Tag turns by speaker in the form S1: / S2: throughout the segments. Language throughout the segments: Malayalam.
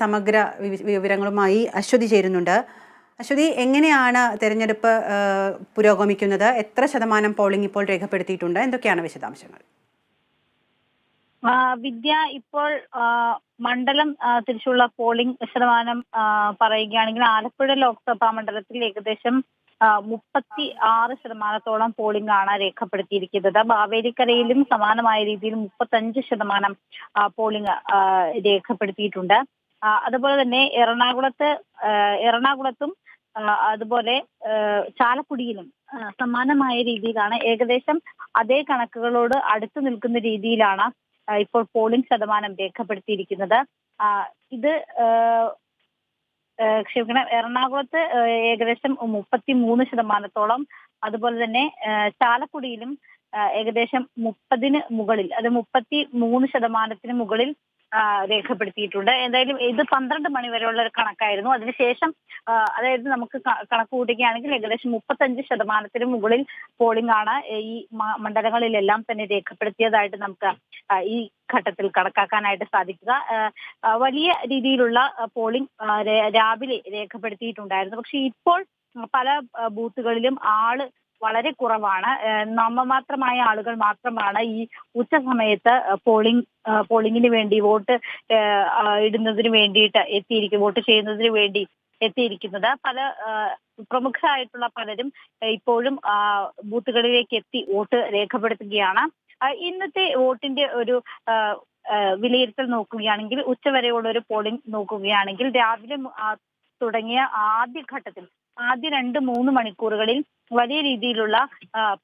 S1: സമഗ്ര വിവരങ്ങളുമായി അശ്വതി ചേരുന്നുണ്ട്. അശ്വതി, എങ്ങനെയാണ് തെരഞ്ഞെടുപ്പ് പുരോഗമിക്കുന്നത്? എത്ര ശതമാനം പോളിംഗ് ഇപ്പോൾ രേഖപ്പെടുത്തിയിട്ടുണ്ട്? എന്തൊക്കെയാണ് വിശദാംശങ്ങൾ?
S2: വിദ്യ, ഇപ്പോൾ മണ്ഡലം തിരിച്ചുള്ള പോളിംഗ് ശതമാനം പറയുകയാണെങ്കിൽ ആലപ്പുഴ ലോക്സഭാ മണ്ഡലത്തിൽ ഏകദേശം 36% പോളിംഗ് ആണ് രേഖപ്പെടുത്തിയിരിക്കുന്നത്. മാവേലിക്കരയിലും സമാനമായ രീതിയിൽ 35% പോളിംഗ് രേഖപ്പെടുത്തിയിട്ടുണ്ട്. അതുപോലെ തന്നെ എറണാകുളത്തും അതുപോലെ ചാലക്കുടിയിലും സമാനമായ രീതിയിലാണ്, ഏകദേശം അതേ കണക്കുകളോട് അടുത്തു നിൽക്കുന്ന രീതിയിലാണ് ഇപ്പോൾ പോളിംഗ് ശതമാനം രേഖപ്പെടുത്തിയിരിക്കുന്നത്. ഇത് എറണാകുളത്ത് ഏകദേശം 33%, അതുപോലെ തന്നെ ചാലക്കുടിയിലും ഏകദേശം 30-ന് മുകളിൽ, അത് 33%-ന് മുകളിൽ രേഖപ്പെടുത്തിയിട്ടുണ്ട്. എന്തായാലും ഇത് 12 മണി വരെയുള്ള ഒരു കണക്കായിരുന്നു. അതിനുശേഷം അതായത് നമുക്ക് കണക്ക് കൂട്ടുകയാണെങ്കിൽ ഏകദേശം 35%-ന് മുകളിൽ പോളിംഗ് ആണ് ഈ മണ്ഡലങ്ങളിലെല്ലാം തന്നെ രേഖപ്പെടുത്തിയതായിട്ട് നമുക്ക് ഈ ഘട്ടത്തിൽ കണക്കാക്കാനായിട്ട് സാധിക്കുക. വലിയ രീതിയിലുള്ള പോളിംഗ് രാവിലെ രേഖപ്പെടുത്തിയിട്ടുണ്ടായിരുന്നു. പക്ഷെ ഇപ്പോൾ പല ബൂത്തുകളിലും ആള് വളരെ കുറവാണ്. നാമമാത്രമായ ആളുകൾ മാത്രമാണ് ഈ ഉച്ച സമയത്ത് പോളിംഗിന് വേണ്ടി വോട്ട് ഇടുന്നതിന് വേണ്ടിയിട്ട് വോട്ട് ചെയ്യുന്നതിന് വേണ്ടി എത്തിയിരിക്കുന്നത്. പല പ്രമുഖരായിട്ടുള്ള പലരും ഇപ്പോഴും ബൂത്തുകളിലേക്ക് എത്തി വോട്ട് രേഖപ്പെടുത്തുകയാണ്. ഇന്നത്തെ വോട്ടിന്റെ ഒരു വിലയിരുത്തൽ നോക്കുകയാണെങ്കിൽ, ഉച്ചവരെയുള്ള ഒരു പോളിംഗ് നോക്കുകയാണെങ്കിൽ, രാവിലെ തുടങ്ങിയ ആദ്യ 2-3 മണിക്കൂറുകളിൽ വലിയ രീതിയിലുള്ള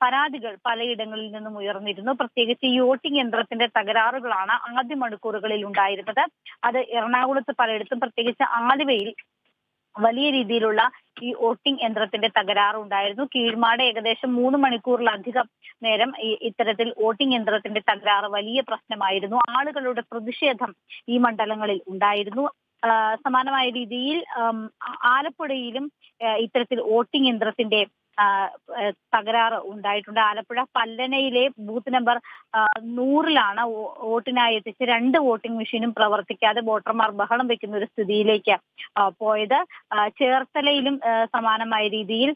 S2: പരാതികൾ പലയിടങ്ങളിൽ നിന്നും ഉയർന്നിരുന്നു. പ്രത്യേകിച്ച് ഈ വോട്ടിംഗ് യന്ത്രത്തിന്റെ തകരാറുകളാണ് ആദ്യ മണിക്കൂറുകളിൽ ഉണ്ടായിരുന്നത്. അത് എറണാകുളത്ത് പലയിടത്തും, പ്രത്യേകിച്ച് ആലുവയിൽ വലിയ രീതിയിലുള്ള ഈ വോട്ടിംഗ് യന്ത്രത്തിന്റെ തകരാറുണ്ടായിരുന്നു. കീഴ്മാട് ഏകദേശം 3 മണിക്കൂറിലധികം നേരം ഇത്തരത്തിൽ വോട്ടിംഗ് യന്ത്രത്തിന്റെ തകരാറ് വലിയ പ്രശ്നമായിരുന്നു. ആളുകളുടെ പ്രതിഷേധം ഈ മണ്ഡലങ്ങളിൽ ഉണ്ടായിരുന്നു. സമാനമായ രീതിയിൽ ആലപ്പുഴയിലും ഇത്തരത്തിൽ വോട്ടിംഗ് യന്ത്രത്തിന്റെ തകരാറ് ഉണ്ടായിട്ടുണ്ട്. ആലപ്പുഴ പല്ലനയിലെ ബൂത്ത് നമ്പർ 100-ലാണ് വോട്ടിനായി എത്തിച്ച് 2 വോട്ടിംഗ് മെഷീനും പ്രവർത്തിക്കാതെ വോട്ടർമാർ ബഹളം വെക്കുന്ന ഒരു സ്ഥിതിയിലേക്ക് പോയത്. ചേർത്തലയിലും സമാനമായ രീതിയിൽ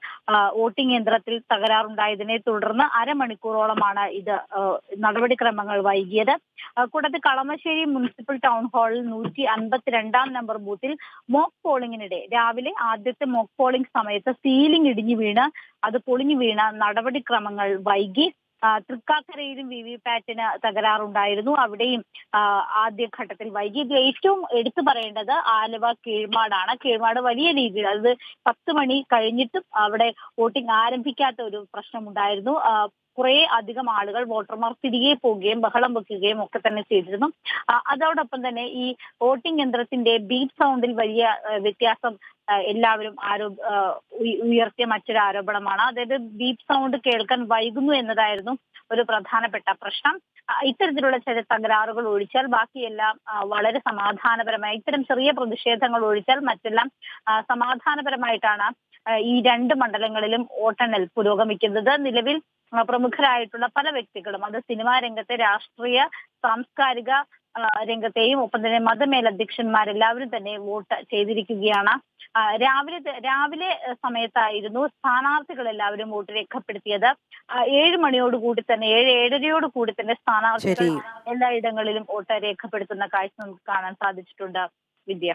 S2: വോട്ടിംഗ് യന്ത്രത്തിൽ തകരാറുണ്ടായതിനെ തുടർന്ന് അരമണിക്കൂറോളമാണ് ഇത് നടപടിക്രമങ്ങൾ വൈകിയത്. കൂടാതെ കളമശ്ശേരി മുനിസിപ്പൽ ടൗൺ ഹാളിൽ 152-ാം നമ്പർ ബൂത്തിൽ മോക്ക് പോളിംഗിനിടെ രാവിലെ ആദ്യത്തെ മോക്ക് പോളിംഗ് സമയത്ത് സീലിംഗ് ഇടിഞ്ഞു വീണ് അത് പൊളിഞ്ഞു വീണ നടപടിക്രമങ്ങൾ വൈകി. തൃക്കാക്കരയിലും വിവിപാറ്റിന് തകരാറുണ്ടായിരുന്നു. അവിടെയും ആദ്യഘട്ടത്തിൽ വൈകി. ഇതിൽ ഏറ്റവും എടുത്തു പറയേണ്ടത് ആലുവ കീഴ്മാടാണ്. കീഴ്മാട് വലിയ രീതിയിൽ, അത് 10 മണി കഴിഞ്ഞിട്ടും അവിടെ വോട്ടിംഗ് ആരംഭിക്കാത്ത ഒരു പ്രശ്നമുണ്ടായിരുന്നു. കുറെ അധികം ആളുകൾ, വോട്ടർമാർ തിരികെ പോവുകയും ബഹളം വെക്കുകയും ഒക്കെ തന്നെ ചെയ്തിരുന്നു. അതോടൊപ്പം തന്നെ ഈ വോട്ടിംഗ് യന്ത്രത്തിന്റെ ബീറ്റ് സൗണ്ടിൽ വലിയ വ്യത്യാസം എല്ലാവരും ഉയർത്തിയ മറ്റൊരു ആരോപണമാണ്. അതായത് ബീറ്റ് സൗണ്ട് കേൾക്കാൻ വൈകുന്നു എന്നതായിരുന്നു ഒരു പ്രധാനപ്പെട്ട പ്രശ്നം. ഇത്തരത്തിലുള്ള ചില തകരാറുകൾ ഒഴിച്ചാൽ ബാക്കിയെല്ലാം വളരെ സമാധാനപരമായി, ഇത്തരം ചെറിയ പ്രതിഷേധങ്ങൾ ഒഴിച്ചാൽ മറ്റെല്ലാം സമാധാനപരമായിട്ടാണ് ഈ 2 മണ്ഡലങ്ങളിലും വോട്ടെണ്ണൽ പുരോഗമിക്കുന്നത്. നിലവിൽ പ്രമുഖരായിട്ടുള്ള പല വ്യക്തികളും, അത് സിനിമാ രംഗത്തെ, രാഷ്ട്രീയ, സാംസ്കാരിക രംഗത്തെയും ഒപ്പം തന്നെ മതമേലധ്യക്ഷന്മാരെല്ലാവരും തന്നെ വോട്ട് ചെയ്തിരിക്കുകയാണ്. രാവിലെ സമയത്തായിരുന്നു സ്ഥാനാർത്ഥികൾ എല്ലാവരും വോട്ട് രേഖപ്പെടുത്തിയത്. 7 മണിയോടുകൂടി തന്നെ, 7-7:30 തന്നെ സ്ഥാനാർത്ഥികൾ എല്ലായിടങ്ങളിലും വോട്ട് രേഖപ്പെടുത്തുന്ന കാഴ്ച നമുക്ക് കാണാൻ സാധിച്ചിട്ടുണ്ട്. വിദ്യ.